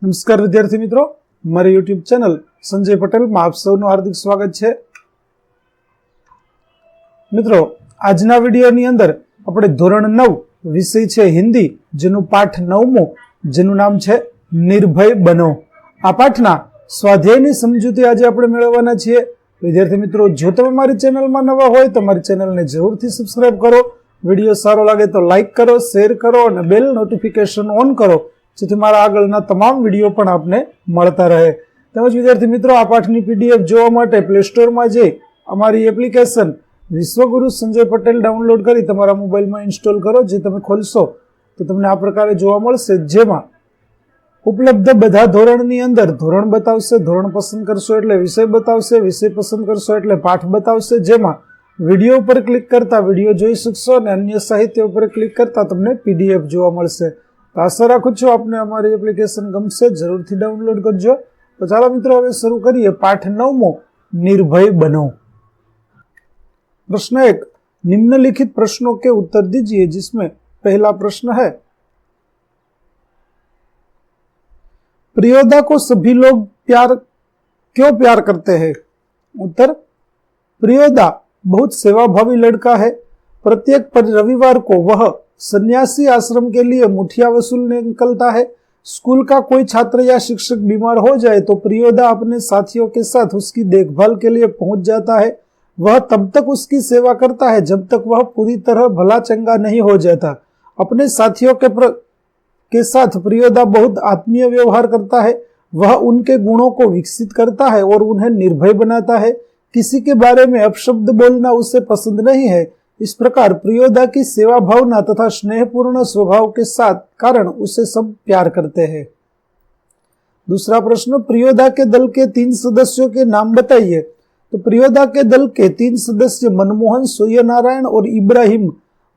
નમસ્કાર વિદ્યાર્થી મિત્રો, મારી યુટ્યુબ ચેનલ સંજય પટેલમાં આપ સૌનું હાર્દિક સ્વાગત છે। મિત્રો, આજના વિડીયોની અંદર આપણે ધોરણ 9 વિષય છે હિન્દી, જેનું પાઠ 9મો, જેનું નામ છે નિર્ભય બનો। આ પાઠના સ્વાધ્યાયની સમજૂતી આજે આપણે મેળવવાના છીએ। વિદ્યાર્થી મિત્રો, જો તમે મારી ચેનલમાં નવા હોય તો મારી ચેનલને જરૂરથી સબસ્ક્રાઇબ કરો। વિડીયો સારો લાગે તો લાઇક કરો, શેર કરો અને બેલ નોટિફિકેશન ઓન કરો, જેથી મારા આગળના તમામ વિડીયો પણ આપને મળતા રહે। તેમજ વિદ્યાર્થી મિત્રો, આ પાઠની પીડીએફ જોવા માટે પ્લે સ્ટોરમાં જઈ અમારી એપ્લિકેશન વિશ્વગુરુ સંજય પટેલ ડાઉનલોડ કરી તમારા મોબાઈલમાં ઇન્સ્ટોલ કરો। જે તમે ખોલશો તો તમને આ પ્રકારે જોવા મળશે, જેમાં ઉપલબ્ધ બધા ધોરણની અંદર ધોરણ બતાવશે, ધોરણ પસંદ કરશો એટલે વિષય બતાવશે, વિષય પસંદ કરશો એટલે પાઠ બતાવશે। જેમાં વિડીયો ઉપર ક્લિક કરતા વિડીયો જોઈ શકશો અને અન્ય સાહિત્ય ઉપર ક્લિક કરતા તમને પીડીએફ જોવા મળશે। તો આશા રાખું છું આપને અમારી એપ્લિકેશન ગમશે, જરૂરથી ડાઉનલોડ કરજો। તો ચાલો મિત્રો, હવે શરૂ કરીએ પાઠ 9મો, निर्भय बनो। प्रश्न 1, निम्नलिखित प्रश्नों के उत्तर दीजिए, जिसमें पहला प्रश्न है, प्रियोदा को सभी लोग क्यों प्यार करते हैं? उत्तर, प्रियोदा बहुत सेवाभावी लड़का है। प्रत्येक रविवार को वह सन्यासी आश्रम के लिए मुठिया वसूलने निकलता है। स्कूल का कोई छात्र या शिक्षक बीमार हो जाए तो प्रियोदा अपने साथियों के साथ उसकी देखभाल के लिए पहुंच जाता है। वह तब तक उसकी सेवा करता है जब तक वह पूरी तरह भला चंगा नहीं हो जाता। अपने साथियों के साथ प्रियोदा बहुत आत्मीय व्यवहार करता है। वह उनके गुणों को विकसित करता है और उन्हें निर्भय बनाता है। किसी के बारे में अपशब्द बोलना उसे पसंद नहीं है। इस प्रकार प्रियोदा की सेवा भावना तथा स्नेहपूर्ण स्वभाव के साथ कारण उसे सब प्यार करते हैं। दूसरा प्रश्न, प्रियोदा के दल के 3 सदस्यों के नाम बताइए। तो प्रियोदा के दल के 3 सदस्य मनमोहन, सूर्यनारायण और इब्राहिम।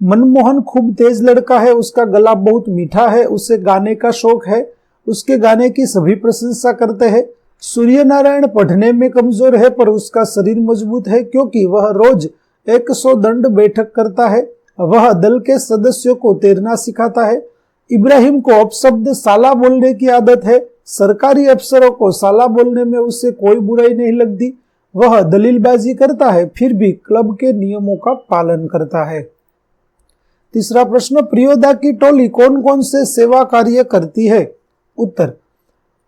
मनमोहन खूब तेज लड़का है, उसका गला बहुत मीठा है, उसे गाने का शौक है, उसके गाने की सभी प्रशंसा करते हैं। सूर्यनारायण पढ़ने में कमजोर है पर उसका शरीर मजबूत है, क्योंकि वह रोज 100 दंड बैठक करता है। वह दल के सदस्यों को तैरना सिखाता है। इब्राहिम को अपशब्द साला बोलने की आदत है। सरकारी अफसरों को साला बोलने में उससे कोई बुराई नहीं लगती। वह दलीलबाजी करता है, फिर भी क्लब के नियमों का पालन करता है। तीसरा प्रश्न, प्रियोदा की टोली कौन कौन से सेवा कार्य करती है? उत्तर,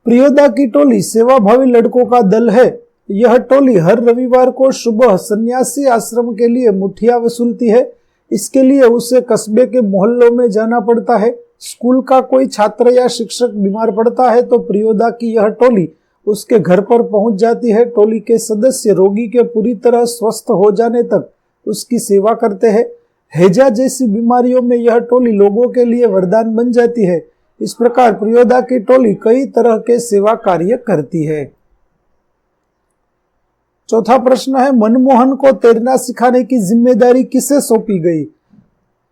प्रियोदा की टोली सेवाभावी लड़कों का दल है। यह टोली हर रविवार को सुबह सन्यासी आश्रम के लिए मुठिया वसूलती है। इसके लिए उसे कस्बे के मोहल्लों में जाना पड़ता है। स्कूल का कोई छात्र या शिक्षक बीमार पड़ता है तो प्रियोदा की यह टोली उसके घर पर पहुंच जाती है। टोली के सदस्य रोगी के पूरी तरह स्वस्थ हो जाने तक उसकी सेवा करते हैं। हैजा जैसी बीमारियों में यह टोली लोगों के लिए वरदान बन जाती है। इस प्रकार प्रियोदा की टोली कई तरह के सेवा कार्य करती है। चौथा प्रश्न है, मनमोहन को तैरना सिखाने की जिम्मेदारी किसे सौंपी गई?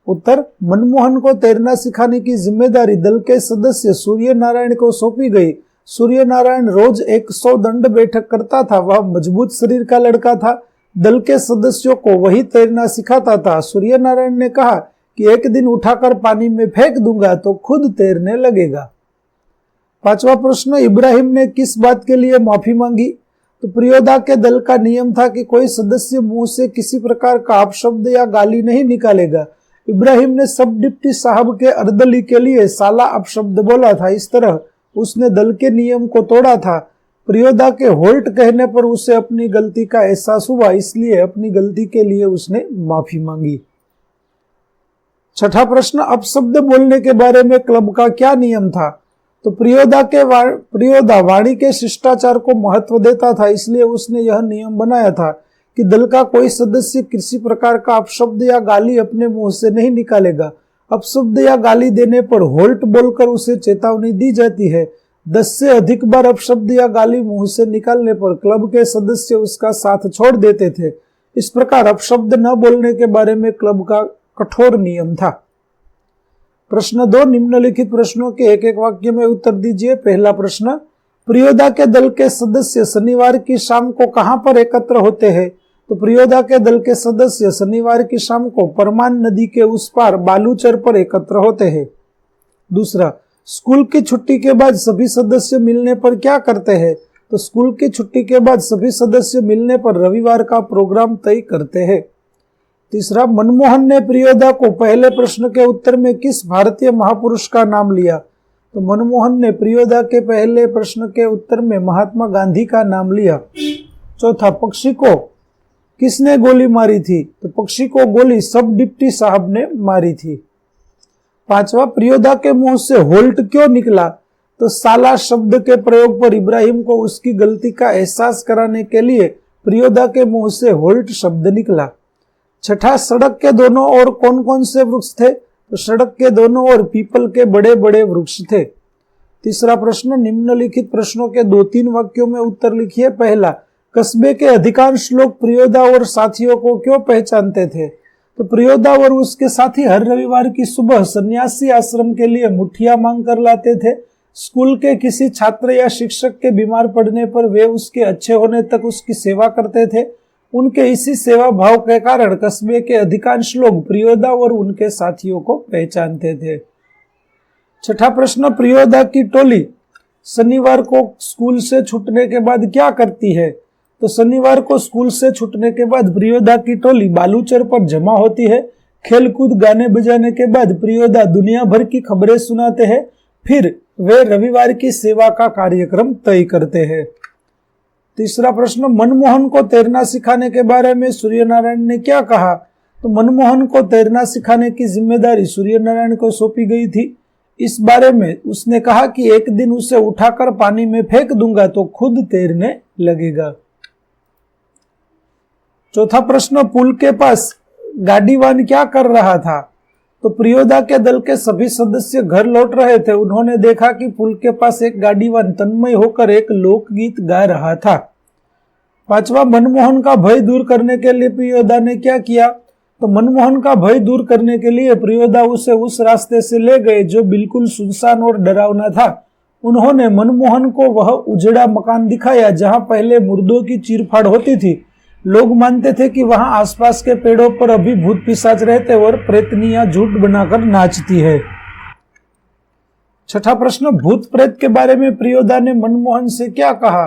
उत्तर, मनमोहन को तैरना सिखाने की जिम्मेदारी दल के सदस्य सूर्यनारायण को सौंपी गई। सूर्यनारायण रोज 100 दंड बैठक करता था। वह मजबूत शरीर का लड़का था। दल के सदस्यों को वही तैरना सिखाता था। सूर्यनारायण ने कहा कि एक दिन उठाकर पानी में फेंक दूंगा तो खुद तैरने लगेगा। पांचवा प्रश्न, इब्राहिम ने किस बात के लिए माफी मांगी? तो प्रियोदा के दल का नियम था कि कोई सदस्य मुंह से किसी प्रकार का अपशब्द या गाली नहीं निकालेगा। इब्राहिम ने सब डिप्टी साहब के अर्दली के लिए साला अपशब्द बोला था। इस तरह उसने दल के नियम को तोड़ा था। प्रियोदा के होल्ट कहने पर उसे अपनी गलती का एहसास हुआ, इसलिए अपनी गलती के लिए उसने माफी मांगी। छठा प्रश्न, अपशब्द बोलने के बारे में क्लब का क्या नियम था? तो प्रियोदा वाणी के शिष्टाचार को महत्व देता था, इसलिए उसने यह नियम बनाया था कि दल का कोई सदस्य किसी प्रकार का अपशब्द या गाली अपने मुंह से नहीं निकालेगा। अपशब्द या गाली देने पर होल्ट बोलकर उसे चेतावनी दी जाती है। 10 से अधिक बार अपशब्द या गाली मुंह से निकालने पर क्लब के सदस्य उसका साथ छोड़ देते थे। इस प्रकार अपशब्द न बोलने के बारे में क्लब का कठोर नियम था। प्रश्न 2, निम्नलिखित प्रश्नों के एक एक वाक्य में उत्तर दीजिए। पहला प्रश्न, प्रियोदा के दल के सदस्य शनिवार की शाम को कहां पर एकत्र होते हैं? तो प्रियोदा के दल के सदस्य शनिवार की शाम को परमान नदी के उस पार बालूचर पर एकत्र होते हैं। दूसरा, स्कूल की छुट्टी के बाद सभी सदस्य मिलने पर क्या करते हैं? तो स्कूल की छुट्टी के बाद सभी सदस्य मिलने पर रविवार का प्रोग्राम तय करते हैं। तीसरा, मनमोहन ने प्रियोदा को पहले प्रश्न के उत्तर में किस भारतीय महापुरुष का नाम लिया? तो मनमोहन ने प्रियोदा के पहले प्रश्न के उत्तर में महात्मा गांधी का नाम लिया। चौथा, पक्षी को किसने गोली मारी थी? तो पक्षी को गोली सब डिप्टी साहब ने मारी थी। पांचवा, प्रियोदा के मुंह से होल्ट क्यों निकला? तो साला शब्द के प्रयोग पर इब्राहिम को उसकी गलती का एहसास कराने के लिए प्रियोदा के मुंह से होल्ट शब्द निकला। छठा, सड़क के दोनों ओर कौन कौन से वृक्ष थे? तो सड़क के दोनों ओर पीपल के बड़े बड़े वृक्ष थे। तीसरा प्रश्न, निम्नलिखित प्रश्नों के 2-3 वाक्यों में उत्तर लिखिए। पहला, कस्बे के अधिकांश लोग प्रियोदा और साथियों को क्यों पहचानते थे? तो प्रियोदा और उसके साथी हर रविवार की सुबह सन्यासी आश्रम के लिए मुठिया मांग कर लाते थे। स्कूल के किसी छात्र या शिक्षक के बीमार पड़ने पर वे उसके अच्छे होने तक उसकी सेवा करते थे। उनके इसी सेवा भाव के कारण कस्बे के अधिकांश लोग प्रियोदा और उनके साथियों को पहचानते थे। छठा प्रश्न, प्रियोदा की टोली शनिवार को स्कूल से छूटने के बाद क्या करती है? तो शनिवार को स्कूल से छूटने के बाद प्रियोदा की टोली बालूचर पर जमा होती है। खेलकूद, गाने बजाने के बाद प्रियोदा दुनिया भर की खबरें सुनाते हैं। फिर वे रविवार की सेवा का कार्यक्रम तय करते हैं। तीसरा प्रश्न, मनमोहन को तैरना सिखाने के बारे में सूर्यनारायण ने क्या कहा? तो मनमोहन को तैरना सिखाने की जिम्मेदारी सूर्यनारायण को सौंपी गई थी। इस बारे में उसने कहा कि एक दिन उसे उठाकर पानी में फेंक दूंगा तो खुद तैरने लगेगा। चौथा प्रश्न, पुल के पास गाड़ीवान क्या कर रहा था? तो प्रियोदा के दल के सभी सदस्य घर लौट रहे थे। उन्होंने देखा कि पुल के पास एक गाड़ीवान तन्मय होकर एक लोकगीत गा रहा था। पांचवा, मनमोहन का भय दूर करने के लिए प्रियोदा ने क्या किया? तो मनमोहन का भय दूर करने के लिए प्रियोदा उसे उस रास्ते से ले गए जो बिल्कुल सुनसान और डरावना था। उन्होंने मनमोहन को वह उजड़ा मकान दिखाया जहां पहले मुर्दों की चीरफाड़ होती थी। लोग मानते थे कि वहां आसपास के पेड़ों पर अभी भूत पिशाच रहते और प्रेतनियां झूठ बनाकर नाचती है। छठा प्रश्न, भूत प्रेत के बारे में प्रियोदा ने मनमोहन से क्या कहा?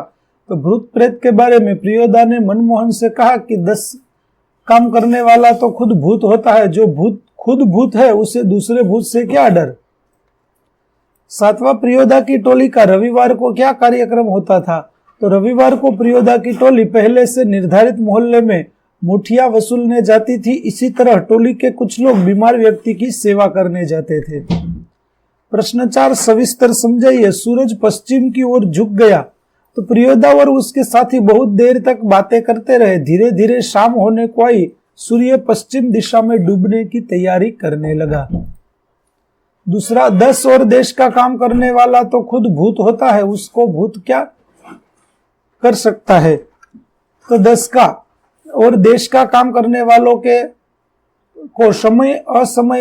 तो भूत प्रेत के बारे में प्रियोदा ने मनमोहन से कहा कि 10 काम करने वाला तो खुद भूत होता है। जो भूत खुद भूत है उसे दूसरे भूत से क्या डर? सातवां, प्रियोदा की टोली का रविवार को क्या कार्यक्रम होता था? तो रविवार को प्रियोदा की टोली पहले से निर्धारित मोहल्ले में मुठिया वसूलने जाती थी। इसी तरह टोली के कुछ लोग बीमार व्यक्ति की सेवा करने जाते थे। प्रश्न 4, सविस्तर समझाइए। सूरज पश्चिम की ओर झुक गया तो प्रियोदा और उसके साथी बहुत देर तक बातें करते रहे। धीरे धीरे शाम होने को आई। सूर्य पश्चिम दिशा में डूबने की तैयारी करने लगा। दूसरा, 10 और देश का काम करने वाला तो खुद भूत होता है। उसको भूत क्या कर सकता है? तो 10 का और देश का काम करने वालों के को समय असमय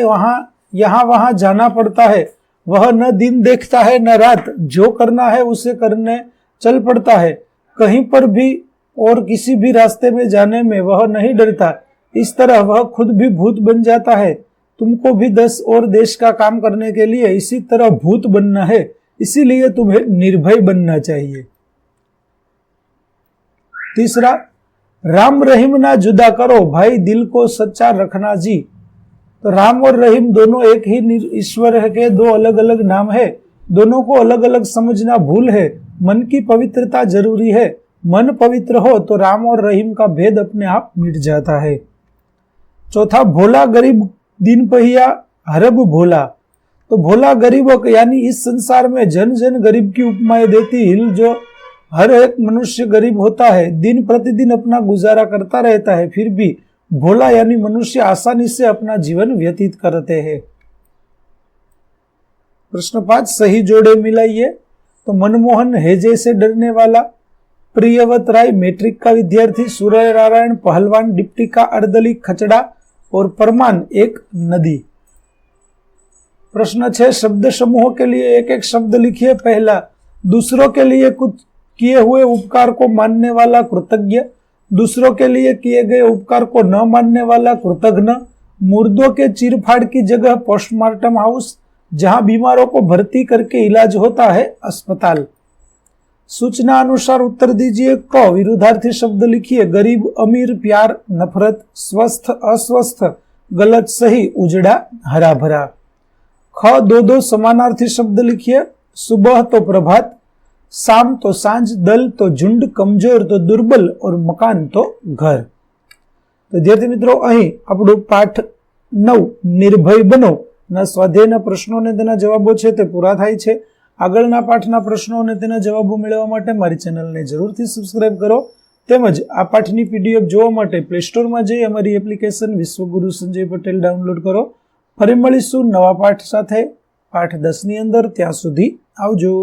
यहाँ वहां जाना पड़ता है। वह न दिन देखता है न रात। जो करना है उसे करने चल पड़ता है। कहीं पर भी और किसी भी रास्ते में जाने में वह नहीं डरता। इस तरह वह खुद भी भूत बन जाता है। तुमको भी 10 और देश का काम करने के लिए इसी तरह भूत बनना है। इसीलिए तुम्हें निर्भय बनना चाहिए। तीसरा, राम रहीम ना जुदा करो भाई, दिल को सच्चा रखना जी। तो राम और रहीम दोनों एक ही ईश्वर के 2 अलग अलग नाम है। दोनों को अलग अलग समझना भूल है। मन की पवित्रता जरूरी है। मन पवित्र हो तो राम और रहीम का भेद अपने आप मिट जाता है। चौथा, भोला गरीब दिन पहिया हरब भोला। तो भोला गरीबों यानी इस संसार में जन जन गरीब की उपमाएं देती हिल जो हर एक मनुष्य गरीब होता है, दिन प्रतिदिन अपना गुजारा करता रहता है, फिर भी भोला यानी मनुष्य आसानी से अपना जीवन व्यतीत करते हैं। प्रश्न 5, सही जोड़े मिलाइए। तो मनमोहन हैजे से डरने वाला, प्रियवत राय मैट्रिक का विद्यार्थी, सूर्य नारायण पहलवान, डिप्टी का अर्दली खचड़ा और परमान एक नदी। प्रश्न 6, शब्द समूह के लिए एक एक शब्द लिखिए। पहला, दूसरों के लिए कुछ किए हुए उपकार को मानने वाला कृतज्ञ, दूसरों के लिए किए गए उपकार को न मानने वाला कृतघ्न, मुर्दों के चीरफाड़ की जगह पोस्टमार्टम हाउस, जहां बीमारों को भर्ती करके इलाज होता है, अस्पताल। सूचना अनुसार उत्तर दीजिए। क विरुद्धार्थी शब्द लिखिए। गरीब अमीर, प्यार नफरत, स्वस्थ अस्वस्थ, गलत सही, उजड़ा हरा भरा। ख दो दो समानार्थी शब्द लिखिए। सुबह तो प्रभात, शाम तो सांझ, दल तो झुंड, कमजोर तो दुर्बल और मकान तो घर। तो विद्यार्थी मित्रों, અહીં આપણું પાઠ 9 નિર્ભય બનો ના સ્વાધ્યાયના પ્રશ્નો અને તેના જવાબો છે તે પૂરા થાય છે। આગળના પાઠના પ્રશ્નો અને તેના જવાબો મેળવવા માટે મારી ચેનલને જરૂરથી સબસ્ક્રાઇબ કરો તેમજ આ પાઠની પીડીએફ જોવા માટે પ્લે સ્ટોરમાં જઈ અમારી એપ્લિકેશન વિશ્વગુરુ સંજય પટેલ ડાઉનલોડ કરો। ફરી મળીશું નવા પાઠ સાથે પાઠ 10 ની અંદર। ત્યાં સુધી આવજો।